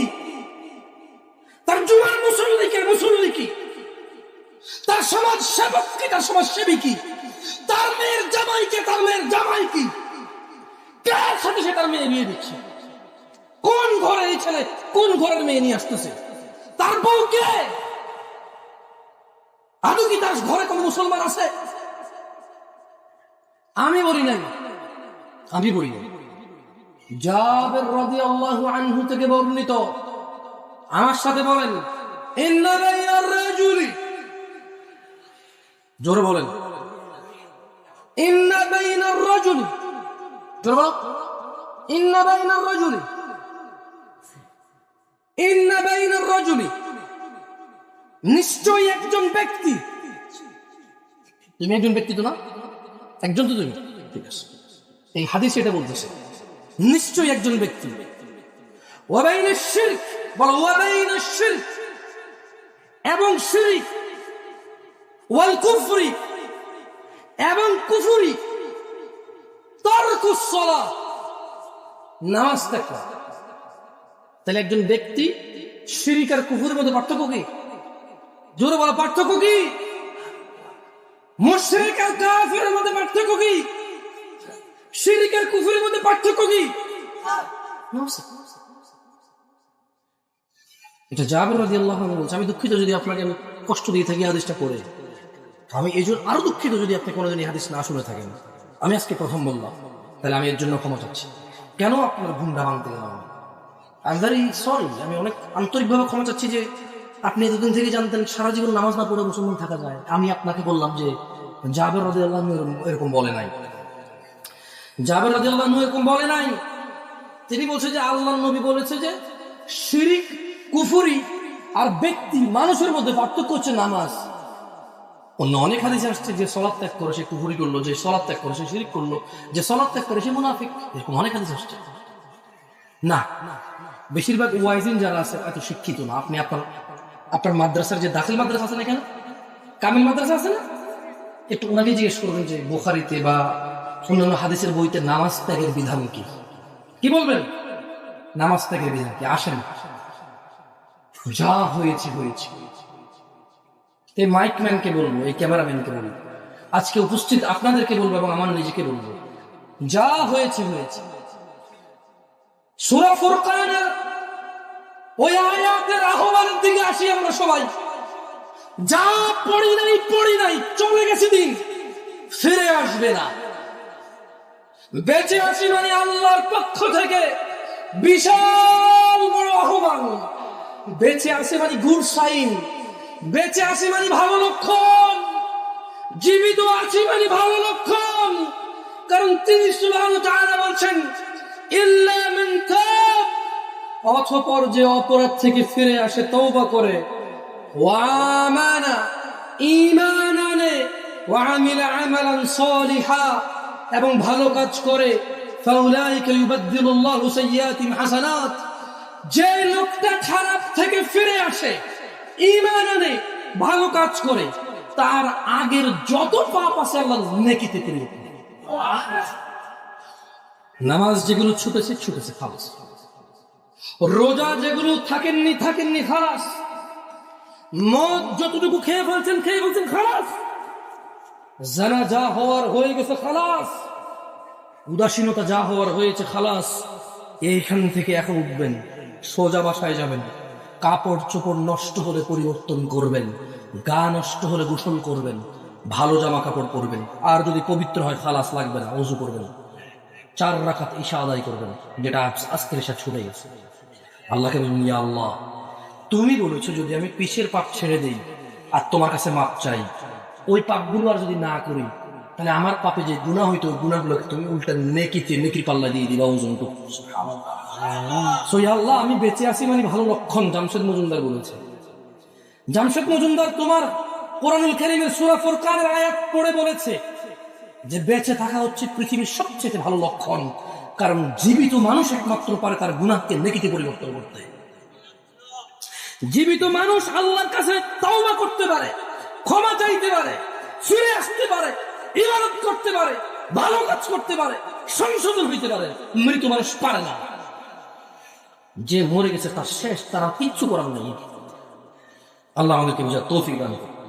তার জুমার মুসল্লি কে, মুসল্লি কি, তার সমাজ সেবক কি, তার সমাজ সেবী কি, তার মেয়ের জামাই কে, তার মেয়ের জামাই কি, কার সাথে সে তার মেয়ে বিয়ে দিচ্ছে, কোন ঘরে এই ছেলে কোন ঘরের মেয়ে নিয়ে আসতেছে, তার বউ কে, আদৌ কি তার ঘরে কোন মুসলমান আছে? আমি বলি নাই। জাবের রাদিয়াল্লাহু আনহু থেকে বর্ণিত, আমার সাথে বলেন, ইন্না বাইনার রাজুলি, জোরে বলেন, ইন্না বাইনার রাজুলি, জোরে বলো, ইন্না বাইনার রাজুলি, ইন্না বাইনার রাজুলি, নিশ্চয়ই একজন ব্যক্তি, তুমি একজন ব্যক্তি তো না, একজন তো তুমি, ঠিক আছে, এই হাদিস এটা বলতেছে, নিশ্চয়ই একজন ব্যক্তি, ওয়া বাইনাশ শিরক, বলো ওয়া বাইনাশ শিরক, এবং শিরক, ওয়াল কুফরি, এবং কুফরি, তারকুস সালাহ, নামাজ ত্যাগ করা। তাহলে একজন ব্যক্তি শিরক আর কুফরের মধ্যে পার্থক্য কি? জোরে বলো, পার্থক্য কি? মুশরিক আর কাফিরের মধ্যে পার্থক্য কি? শিরক আর কুফরের মধ্যে পার্থক্য কি? এটা জাবের রাদিয়াল্লাহু আনহু বলছে। আমি দুঃখিত যদি আপনাকে আমি কষ্ট দিয়ে থাকি হাদিসটা পড়ে, আমি এই জন্য আরো দুঃখিত যদি আপনি কোনোদিন এই হাদিস না শুনে থাকেন। আমি আজকে প্রথম বললাম, তাহলে আমি এর জন্য ক্ষমা চাচ্ছি। কেন আপনার ঘুমটা ভাঙতে গেলাম? আই এম ভেরি সরি, আমি অনেক আন্তরিকভাবে ক্ষমা চাচ্ছি যে আপনি এতদিন থেকে জানতেন সারা জীবন নামাজ না পড়ে মুসলমান থাকা যায়। আমি আপনাকে বললাম যে জাবের রাদিয়াল্লাহু আনহু এরকম বলে নাই, জাবের রাদিয়াল্লাহু আনহু এরকম বলে নাই। তিনি বলছে যে আল্লাহর নবী বলেছে যে শিরক, কুফরি আর ব্যক্তি মানুষের মধ্যে পার্থক্য হচ্ছে নামাজ। অন্য অনেক হাদিসে আসছে যে সালাত ত্যাগ করে সে কুফরি করলো, যে সালাত ত্যাগ করে সে শিরক করলো, যে সালাত ত্যাগ করে সে মুনাফিক, এরকম অনেক হাদিস আসছে। না, বেশিরভাগ ওয়াইজিন যারা আছে এত শিক্ষিত না। আপনি আপনার মাদ্রাসার যে দাখিল মাদ্রাসা আছে না, এখানে কামিল মাদ্রাসা আছে না, একটু ওনাকে জিজ্ঞেস করবেন যে বুখারীতে বা অন্যান্য হাদিসের বইতে নামাজ ত্যাগের বিধান কি? কি বলবেন? নামাজ ত্যাগের বিধান কি? আসেন, যা হয়েছে হয়েছে। এই মাইকম্যানকে বলবো, এই ক্যামেরাম্যানকে বলবো, আজকে উপস্থিত আপনাদেরকে বলবো এবং আমার নিজেকে বলবো, যা হয়েছে হয়েছে। সূরা ফুরকানের ওই আয়াতের আহ্বানের দিকে আসি আমরা সবাই। যা পড়ি নাই, চলে গেছে দিন, ফিরে আসবে না। বেঁচে আছি মানে আল্লাহর পক্ষ থেকে বিশাল বড় আহ্বান। বেঁচে আছে মানে গুড সাইন, বেঁচে আছি মানে ভালো লক্ষণ, জীবিত আছি মানে ভালো লক্ষণ। কারণ তিনি সুবহানাহু ওয়া তাআলা বলছেন, ইল্লা মান তাব, অতঃপর যে অপরাধ থেকে ফিরে আসে, তওবা করে, ওয়া আমানা, ঈমান আনে, ওয়া আমিলা আমালান সালিহা, এবং ভালো কাজ করে, ফাউলাইকা ইউবাদদিলুল্লাহু সাইয়্যাতিহিম হাসানাত, যে লোকটা খারাপ থেকে ফিরে আসে, ঈমান আনে, ভালো কাজ করে, তার আগের যত পাপ আছে আল্লাহ নেকিতে পরিণত করে। নামাজ যেগুলো ছুটেছে খালাস, রোজা যেগুলো থাকেননি খালাস, মদ যতটুকু খেয়ে ফেলছেন খালাস, জানা যা হওয়ার হয়ে গেছে খালাস, উদাসীনতা যা হওয়ার হয়েছে খালাস। এইখান থেকে এখন উঠবেন, সোজা বাসায় যাবেন, কাপড় চোপড় নষ্ট হলে পরিবর্তন করবেন, গা নষ্ট হলে গোসল করবেন, ভালো জামা কাপড় পরবেন, আর যদি পবিত্র হয় খালাস লাগবে না, ওযু করবেন, 4 রাকাত ইশা আদায় করবেন, যেটা আজকের এসে ছুটে গেছে। আল্লাহকে বলুন, ইয়া আল্লাহ, তুমি বলেছো যদি আমি পিছের পাপ ছেড়ে দেই আর তোমার কাছে মাপ চাই, ওই পাপগুলো আর যদি না করি, তাহলে আমার পাপে যে গুনাহ হইতো ওই গুনাহগুলোকে তুমি উল্টা নেকির পাল্লা দিয়ে দিবা ওজন তো। সো ইয়া আল্লাহ, আমি বেঁচে আছি মানে ভালো লক্ষণ, জামশেদ মজুমদার বলেছে। জামশেদ মজুমদার তোমার কোরআনুল কারীমের সূরা ফুরকানের আয়াত পড়ে বলেছে যে বেঁচে থাকা হচ্ছে পৃথিবীর সবচেয়ে ভালো লক্ষণ, কারণ জীবিত মানুষ একমাত্র পারে তার গুনাহকে নেকিতে পরিবর্তন করতে। জীবিত মানুষ আল্লাহর কাছে তওবা করতে পারে, ক্ষমা চাইতে পারে, ফিরে আসতে পারে, ইবাদত করতে পারে, ভালো কাজ করতে পারে, সংশোধন হইতে পারে। মৃত মানুষ পারে না। যে মরে গেছে তার শেষ, তারা কিচ্ছু করার নেই। আল্লাহ আমাদেরকে বোঝার তৌফিক দান করুন।